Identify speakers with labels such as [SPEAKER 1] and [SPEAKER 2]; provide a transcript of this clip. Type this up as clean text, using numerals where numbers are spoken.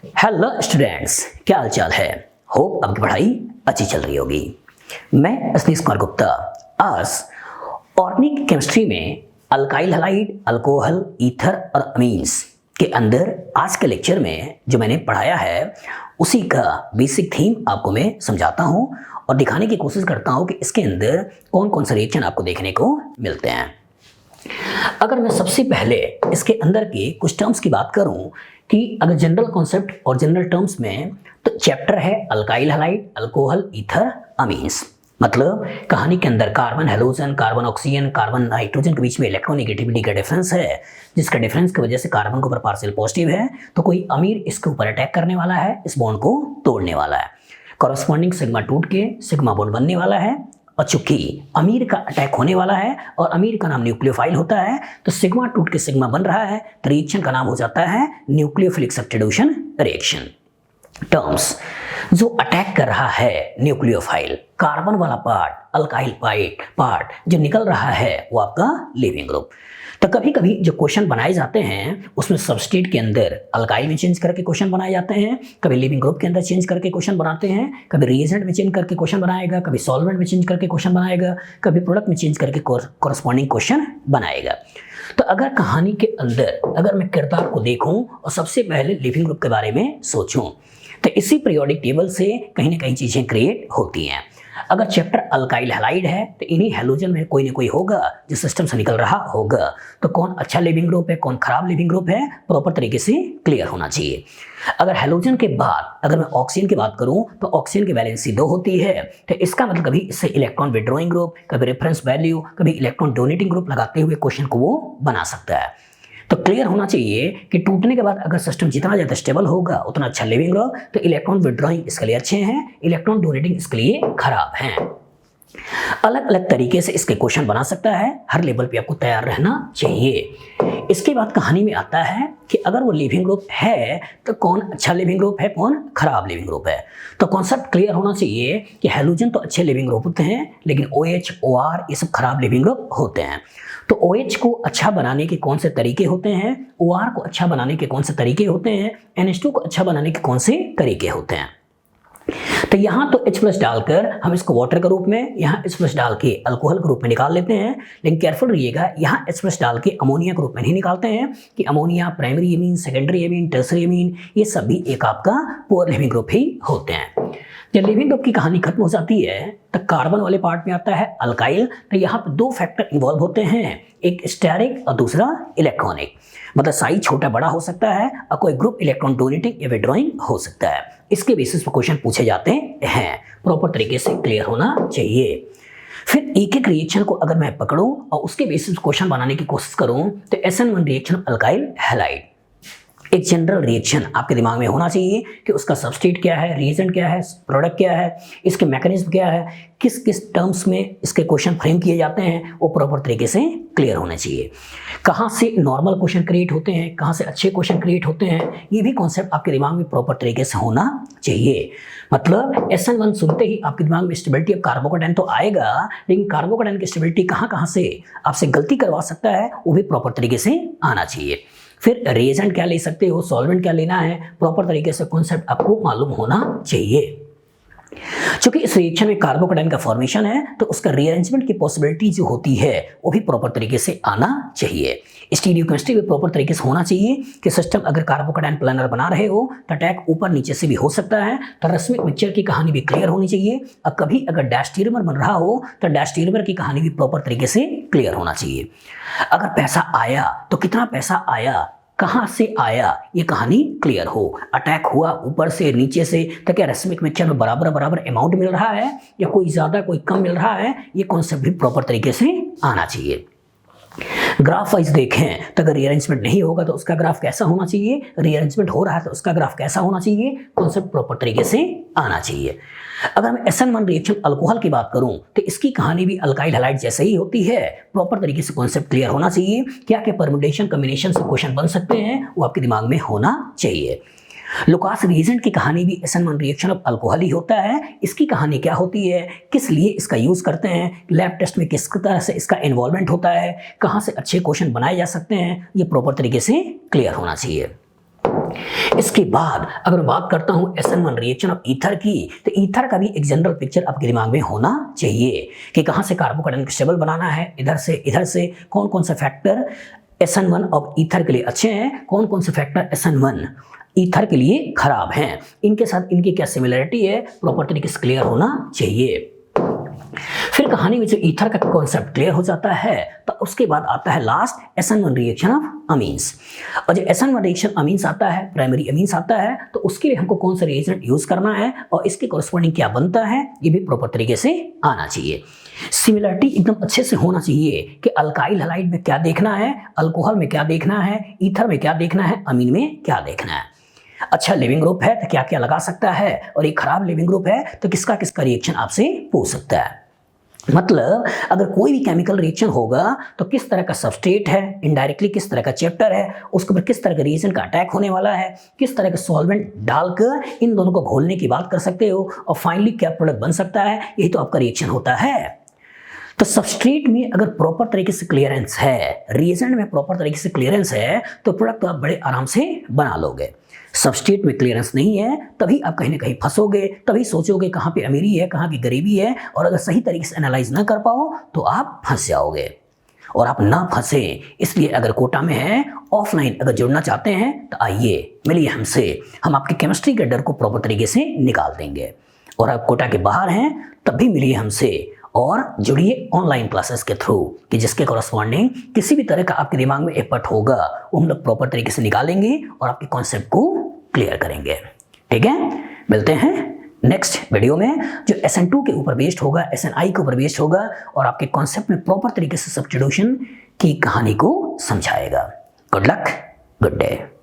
[SPEAKER 1] Hello students, क्या हाल चाल है। होप आपकी पढ़ाई अच्छी चल रही होगी। मैं असनीश कुमार गुप्ता आज ऑर्गेनिक केमिस्ट्री में अल्काइल हैलाइड, अल्कोहल, ईथर और अमीन्स के अंदर आज के लेक्चर में जो मैंने पढ़ाया है उसी का बेसिक थीम आपको मैं समझाता हूं और दिखाने की कोशिश करता हूं कि इसके अंदर कौन कौन से रिएक्शन आपको देखने को मिलते हैं। अगर मैं सबसे पहले इसके अंदर के कुछ टर्म्स की बात करूं कि अगर जनरल कॉन्सेप्ट और जनरल टर्म्स में तो चैप्टर है alkyl halide, alcohol, ether, amines. मतलब कहानी के अंदर carbon halogen, carbon oxygen, carbon nitrogen के बीच में इलेक्ट्रोनेगेटिविटी का डिफरेंस है, जिसका डिफरेंस की वजह से कार्बन के ऊपर पार्शियल पॉजिटिव है, तो कोई अमीर इसके ऊपर अटैक करने वाला है, इस बॉन्ड को तोड़ने वाला है। कॉरस्पॉन्डिंग सिग्मा टूट के सिग्मा बॉन्ड बनने वाला है और चूंकि अमीर का अटैक होने वाला है और अमीर का नाम न्यूक्लियोफाइल होता है तो सिग्मा टूट के सिग्मा बन रहा है तो रिएक्शन का नाम हो जाता है न्यूक्लियोफिलिक सब्स्टिट्यूशन रिएक्शन। टर्म्स जो अटैक कर रहा है न्यूक्लियोफाइल, कार्बन वाला पार्ट, अल्काइल पार्ट जो निकल रहा है वो आपका लीविंग ग्रुप। तो कभी कभी जो क्वेश्चन बनाए जाते हैं उसमें सबस्ट्रेट के अंदर अल्काइल में चेंज करके क्वेश्चन बनाए जाते हैं, कभी लिविंग ग्रुप के अंदर चेंज करके क्वेश्चन बनाते हैं, कभी रिएजेंट में चेंज करके क्वेश्चन बनाएगा, कभी सॉल्वेंट में चेंज करके क्वेश्चन बनाएगा, कभी प्रोडक्ट में चेंज करके कॉरस्पॉन्डिंग क्वेश्चन बनाएगा। तो अगर कहानी के अंदर अगर मैं किरदार को देखूं और सबसे पहले लिविंग ग्रुप के बारे में सोचूं तो इसी पीरियोडिक टेबल से कहीं ना कहीं चीजें क्रिएट होती हैं। अगर चैप्टर अल्काइल हैलाइड है तो इन्हीं हैलोजन में कोई ना कोई होगा जो सिस्टम से निकल रहा होगा। तो कौन अच्छा लिविंग ग्रुप है, कौन खराब लिविंग ग्रुप है, प्रॉपर तरीके से क्लियर होना चाहिए। अगर हैलोजन के बाद अगर मैं ऑक्सीजन की बात करूं तो ऑक्सीजन की वैलेंसी 2 होती है, तो इसका मतलब कभी इससे इलेक्ट्रॉन विड्रॉइंग ग्रुप, कभी रेफरेंस वैल्यू, कभी इलेक्ट्रॉन डोनेटिंग ग्रुप लगाते हुए क्वेश्चन को वो बना सकता है। तो क्लियर होना चाहिए कि टूटने के बाद अगर सिस्टम जितना ज्यादा स्टेबल होगा उतना अच्छा लिविंग ग्रुप, तो इलेक्ट्रॉन विड्रॉइंग इसके लिए अच्छे हैं, इलेक्ट्रॉन डोनेटिंग इसके लिए खराब हैं। अलग अलग तरीके से इसके क्वेश्चन बना सकता है, हर लेवल पे आपको तैयार रहना चाहिए। इसके बाद कहानी में आता है कि अगर वो लिविंग ग्रुप है तो कौन अच्छा लिविंग ग्रुप है, कौन खराब लिविंग ग्रुप है। तो कॉन्सेप्ट क्लियर होना चाहिए कि हैलोजन तो अच्छे लिविंग ग्रुप होते हैं लेकिन OH, OR ये सब खराब लिविंग ग्रुप होते हैं। तो OH को अच्छा बनाने के कौन से तरीके होते हैं, OR को अच्छा बनाने के कौन से तरीके होते हैं, NH2 को अच्छा बनाने के कौन से तरीके होते हैं। तो यहाँ तो H+ डालकर हम इसको वाटर के रूप में, यहाँ H+ डाल के अल्कोहल के रूप में निकाल लेते हैं, लेकिन केयरफुल रहिएगा यहाँ H+ डाल के अमोनिया के रूप में नहीं निकालते हैं कि ammonia primary amine, secondary amine, tertiary amine ये सभी एक आपका पुअर लिविंग ग्रुप ही होते हैं। जब लिविंग ग्रुप की कहानी खत्म हो जाती है तो कार्बन वाले पार्ट में आता है अल्काइल। तो यहाँ पे 2 फैक्टर इन्वॉल्व होते हैं, एक स्टेरिक और दूसरा इलेक्ट्रॉनिक। मतलब साइज छोटा बड़ा हो सकता है और कोई ग्रुप इलेक्ट्रॉन डोनेटिंग या विड्रॉइंग हो सकता है। इसके बेसिस पर क्वेश्चन पूछे जाते हैं, प्रॉपर तरीके से क्लियर होना चाहिए। फिर एक एक रिएक्शन को अगर मैं पकड़ूं और उसके बेसिस पर क्वेश्चन बनाने की कोशिश करूं तो SN1 रिएक्शन अल्काइल हैलाइड एक जनरल रिएक्शन आपके दिमाग में होना चाहिए कि उसका सबस्ट्रेट क्या है, रिएजेंट क्या है, प्रोडक्ट क्या है, इसके मैकेनिज्म क्या है, किस किस टर्म्स में इसके क्वेश्चन फ्रेम किए जाते हैं, वो प्रॉपर तरीके से क्लियर होने चाहिए। कहाँ से नॉर्मल क्वेश्चन क्रिएट होते हैं, कहाँ से अच्छे क्वेश्चन क्रिएट होते हैं, ये भी कॉन्सेप्ट आपके दिमाग में प्रॉपर तरीके से होना चाहिए। मतलब SN1 सुनते ही आपके दिमाग में स्टेबिलिटी ऑफ कार्बोकेटायन तो आएगा, लेकिन कार्बोकेटायन की स्टेबिलिटी कहाँ से आपसे गलती करवा सकता है वो भी प्रॉपर तरीके से आना चाहिए। फिर रिएजेंट क्या ले सकते हो, सॉल्वेंट क्या लेना है, प्रॉपर तरीके से कॉन्सेप्ट आपको मालूम होना चाहिए। चूंकि इस रिएक्शन में कार्बोकेटायन का फॉर्मेशन है तो उसका रीअरेंजमेंट की पॉसिबिलिटी जो होती है वो भी प्रॉपर तरीके से आना चाहिए। स्टीरियोकेमिस्ट्री भी प्रॉपर तरीके से होना चाहिए कि सिस्टम अगर कार्बोकेटायन प्लानर बना रहे हो तो अटैक ऊपर नीचे से भी हो सकता है। तो रस्मिक मिक्सचर की कहानी भी क्लियर होनी चाहिए। अब कभी अगर डैस्टीरियमर बन रहा हो तो डैस्टीरियमर की कहानी भी प्रॉपर तरीके से क्लियर होना चाहिए। अगर पैसा आया तो कितना पैसा आया, कहां से आया, ये कहानी क्लियर हो। अटैक हुआ ऊपर से नीचे से तो क्या रस्मिक मिक्सचर में बराबर अमाउंट मिल रहा है या कोई ज्यादा कोई कम मिल रहा है, ये कॉन्सेप्ट भी प्रॉपर तरीके से आना चाहिए। ग्राफ वाइज देखें तो अगर रीअरेंजमेंट नहीं होगा तो उसका ग्राफ कैसा होना चाहिए, रीअरेंजमेंट हो रहा है तो उसका ग्राफ कैसा होना चाहिए, कॉन्सेप्ट प्रॉपर तरीके से आना चाहिए। अगर मैं SN1 रिएक्शन अल्कोहल की बात करूं तो इसकी कहानी भी अल्काइल हैलाइड जैसे ही होती है, प्रॉपर तरीके से कॉन्सेप्ट क्लियर होना चाहिए। क्या क्या परम्यूटेशन कॉम्बिनेशन से क्वेश्चन बन सकते हैं वो आपके दिमाग में होना चाहिए। लुकास रिएजेंट की कहानी भी SN1 रिएक्शन ऑफ अल्कोहल ही होता है। इसकी कहानी क्या होती है, किस लिए इसका यूज करते हैं, लैब टेस्ट में किस तरह से इसका इन्वॉल्वमेंट होता है, कहां से अच्छे क्वेश्चन बनाए जा सकते हैं, ये प्रॉपर तरीके से क्लियर होना चाहिए। इसके बाद अगर मैं बात करता हूं SN1 रिएक्शन ऑफ ईथर की, तो ईथर का भी एक जनरल पिक्चर आपके दिमाग में होना चाहिए कि कहां से कार्बोकेटायन स्टेबल बनाना है, इधर से कौन कौन से फैक्टर SN1 ऑफ ईथर के लिए अच्छे हैं, कौन कौन से फैक्टर SN1 ईथर के लिए खराब हैं, इनके साथ इनकी क्या सिमिलरिटी है, प्रॉपर तरीके से क्लियर होना चाहिए। फिर कहानी में जो ईथर का कॉन्सेप्ट क्लियर हो जाता है, तो उसके बाद आता है last SN1 reaction of amines. और जो SN1 रिएक्शन अमीन्स आता है, प्राइमरी अमीन्स आता है, तो उसके लिए हमको कौन सा रिएजेंट यूज करना है और इसके कॉरस्पॉन्डिंग क्या बनता है, ये भी प्रॉपर तरीके से आना चाहिए। सिमिलरिटी एकदम अच्छे से होना चाहिए कि अल्काइल हैलाइड में क्या देखना है, अल्कोहल में क्या देखना है, ईथर में क्या देखना है, अमीन में क्या देखना है। अच्छा लिविंग ग्रुप है तो क्या क्या लगा सकता है, और एक खराब लिविंग ग्रुप है तो किसका किसका रिएक्शन आपसे पूछ सकता है। मतलब अगर कोई भी केमिकल रिएक्शन होगा तो किस तरह का सबस्ट्रेट है, इनडायरेक्टली किस तरह का चैप्टर है, उसके ऊपर किस तरह का रिएजेंट का अटैक होने वाला है, किस तरह का सॉल्वेंट डालकर इन दोनों को घोलने की बात कर सकते हो, और फाइनली क्या प्रोडक्ट बन सकता है, यही तो आपका रिएक्शन होता है। तो सबस्ट्रेट में अगर प्रॉपर तरीके से क्लियरेंस है, रिएजेंट में प्रॉपर तरीके से क्लियरेंस है, तो प्रोडक्ट तो आप बड़े आराम से बना लोगे। सबस्ट्रेट में क्लियरेंस नहीं है, तभी आप कहीं ना कहीं फंसोगे, तभी सोचोगे कहाँ पे अमीरी है, कहाँ की गरीबी है, और अगर सही तरीके से एनालाइज ना कर पाओ तो आप फंस जाओगे। और आप ना फंसे इसलिए अगर कोटा में है, ऑफलाइन अगर जुड़ना चाहते हैं तो आइए मिलिए हमसे, हम आपके केमिस्ट्री के डर को प्रॉपर तरीके से निकाल देंगे। और आप कोटा के बाहर हैं तब भी मिलिए हमसे और जुड़िए ऑनलाइन क्लासेस के थ्रू, कि जिसके कॉरस्पॉन्डिंग किसी भी तरह का आपके दिमाग में एफर्ट होगा वो हम लोग प्रॉपर तरीके से निकालेंगे और आपके कॉन्सेप्ट को क्लियर करेंगे। ठीक है, मिलते हैं नेक्स्ट वीडियो में जो SN2 के ऊपर बेस्ड होगा, SNI के ऊपर बेस्ड होगा और आपके कॉन्सेप्ट में प्रॉपर तरीके से सब्स्टिट्यूशन की कहानी को समझाएगा। Good luck, good day.